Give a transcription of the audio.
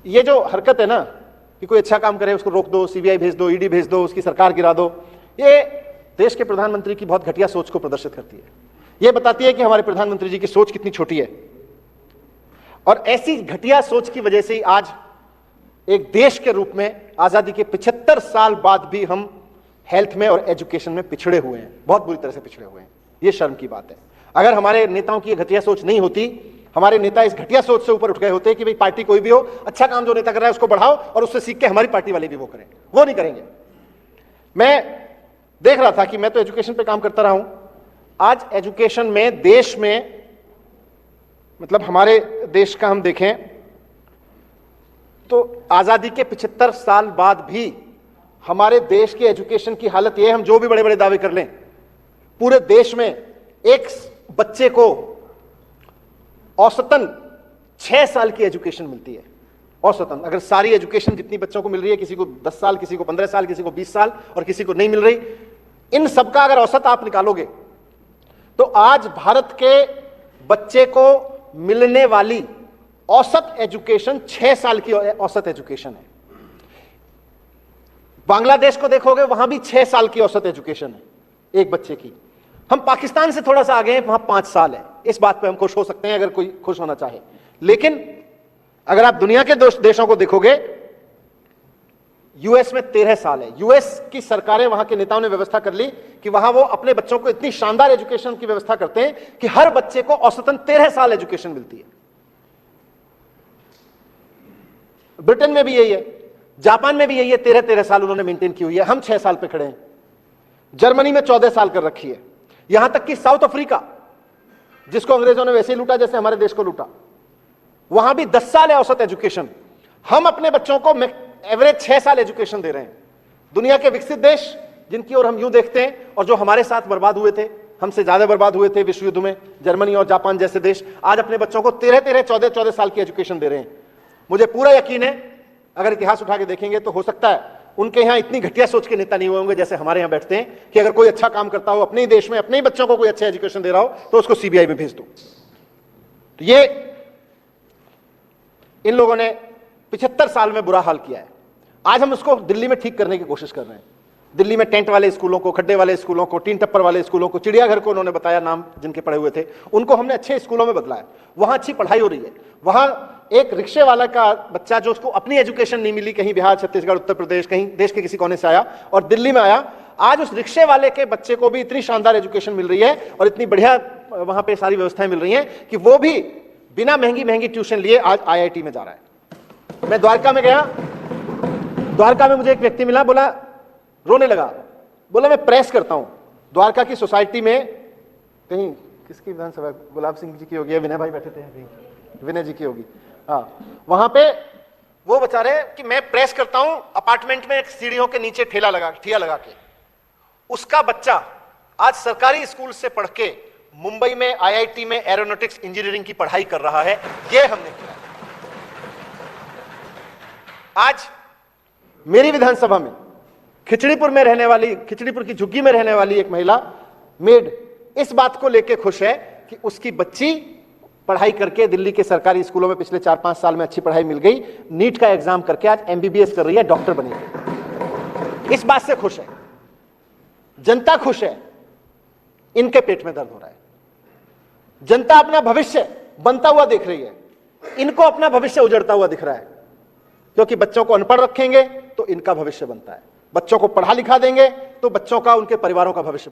ये जो हरकत है ना कि कोई अच्छा काम करे उसको रोक दो, सीबीआई भेज दो, ईडी भेज दो, उसकी सरकार गिरा दो, ये देश के प्रधानमंत्री की बहुत घटिया सोच को प्रदर्शित करती है। ये बताती है कि हमारे प्रधानमंत्री जी की सोच कितनी छोटी है। और ऐसी घटिया सोच की वजह से ही आज एक देश के रूप में आजादी के 75 साल बाद भी हम हेल्थ में और एजुकेशन में पिछड़े हुए हैं, बहुत बुरी तरह से पिछड़े हुए हैं। ये शर्म की बात है। अगर हमारे नेताओं की घटिया सोच नहीं होती, हमारे नेता इस घटिया सोच से ऊपर उठ गए होते कि भाई पार्टी कोई भी हो, अच्छा काम जो नेता कर रहा है उसको बढ़ाओ और उससे सीख के हमारी पार्टी वाले भी वो करें, वो नहीं करेंगे। मैं देख रहा था कि मैं तो एजुकेशन पे काम करता रहा हूं, आज एजुकेशन में देश में मतलब हमारे देश का हम देखें तो आजादी के 75 साल बाद भी हमारे देश के एजुकेशन की हालत यह है, हम जो भी बड़े बड़े दावे कर लें, पूरे देश में एक बच्चे को औसतन 6 साल की एजुकेशन मिलती है। औसतन अगर सारी एजुकेशन जितनी बच्चों को मिल रही है, किसी को 10 साल, किसी को 15 साल, किसी को 20 साल और किसी को नहीं मिल रही, इन सबका अगर औसत आप निकालोगे तो आज भारत के बच्चे को मिलने वाली औसत एजुकेशन 6 साल की औसत एजुकेशन है। बांग्लादेश को देखोगे वहां भी 6 साल की औसत एजुकेशन है एक बच्चे की। हम पाकिस्तान से थोड़ा सा आगे हैं, वहां 5 साल है। इस बात पे हम खुश हो सकते हैं अगर कोई खुश होना चाहे, लेकिन अगर आप दुनिया के देशों को देखोगे, यूएस में 13 साल है। यूएस की सरकारें, वहां के नेताओं ने व्यवस्था कर ली कि वहां वो अपने बच्चों को इतनी शानदार एजुकेशन की व्यवस्था करते हैं कि हर बच्चे को औसतन 13 साल एजुकेशन मिलती है। ब्रिटेन में भी यही है, जापान में भी यही है, 13-13 साल उन्होंने मेंटेन की हुई है। हम 6 साल पे खड़े हैं। जर्मनी में 14 साल कर रखी है। यहां तक कि साउथ अफ्रीका, जिसको अंग्रेजों ने वैसे ही लूटा जैसे हमारे देश को लूटा, वहां भी 10 साल है औसत एजुकेशन। हम अपने बच्चों को एवरेज 6 साल एजुकेशन दे रहे हैं। दुनिया के विकसित देश जिनकी ओर हम यूं देखते हैं और जो हमारे साथ बर्बाद हुए थे, हमसे ज्यादा बर्बाद हुए थे विश्व युद्ध में, जर्मनी और जापान जैसे देश आज अपने बच्चों को 13-13, 14-14 साल की एजुकेशन दे रहे हैं। मुझे पूरा यकीन है अगर इतिहास उठा के देखेंगे तो हो सकता है उनके यहां इतनी घटिया सोच के नेता नहीं हुए होंगे जैसे हमारे यहां बैठते हैं कि अगर कोई अच्छा काम करता हो अपने ही देश में, अपने ही बच्चों को कोई अच्छा एजुकेशन दे रहा हो तो उसको सीबीआई में भेज दो। तो ये इन लोगों ने 75 साल में बुरा हाल किया है। आज हम उसको दिल्ली में ठीक करने की कोशिश कर रहे हैं। दिल्ली में टेंट वाले स्कूलों को, खड्डे वाले स्कूलों को, टीन टप्पर वाले स्कूलों को, चिड़ियाघर को उन्होंने बताया नाम जिनके पढ़े हुए थे, उनको हमने अच्छे स्कूलों में बदला है। वहां अच्छी पढ़ाई हो रही है। वहां एक रिक्शे वाला का बच्चा जो उसको अपनी एजुकेशन नहीं मिली, कहीं बिहार, छत्तीसगढ़, उत्तर प्रदेश, कहीं देश के किसी कोने से आया और दिल्ली में आया, आज उस रिक्शे वाले के बच्चे को भी इतनी शानदार एजुकेशन मिल रही है और इतनी बढ़िया वहां पे सारी व्यवस्थाएं मिल रही हैं कि वो भी बिना महंगी महंगी ट्यूशन लिए आज आईआईटी में जा रहा है। मैं द्वारका में गया, द्वारका में मुझे एक व्यक्ति मिला, बोला, रोने लगा, बोला मैं प्रेस करता हूं द्वारका की सोसाइटी में, कहीं किसकी विधानसभा, गुलाब सिंह जी की होगी, विनय भाई बैठे थे कहीं, विनय जी की होगी, हाँ, वहां पे वो बता रहे कि मैं प्रेस करता हूं अपार्टमेंट में, एक सीढ़ियों के नीचे ठिया लगा के। उसका बच्चा आज सरकारी स्कूल से पढ़ के मुंबई में आईआईटी में एरोनॉटिक्स इंजीनियरिंग की पढ़ाई कर रहा है। ये हमने किया। आज मेरी विधानसभा में खिचड़ीपुर में रहने वाली, खिचड़ीपुर की झुग्गी में रहने वाली एक महिला मेड इस बात को लेकर खुश है कि उसकी बच्ची पढ़ाई करके दिल्ली के सरकारी स्कूलों में पिछले 4-5 साल में अच्छी पढ़ाई मिल गई, नीट का एग्जाम करके आज एमबीबीएस कर रही है, डॉक्टर बनेगी। इस बात से खुश है जनता, खुश है। इनके पेट में दर्द हो रहा है। जनता अपना भविष्य बनता हुआ देख रही है, इनको अपना भविष्य उजड़ता हुआ दिख रहा है। क्योंकि बच्चों को अनपढ़ रखेंगे तो इनका भविष्य बनता है, बच्चों को पढ़ा लिखा देंगे तो बच्चों का, उनके परिवारों का भविष्य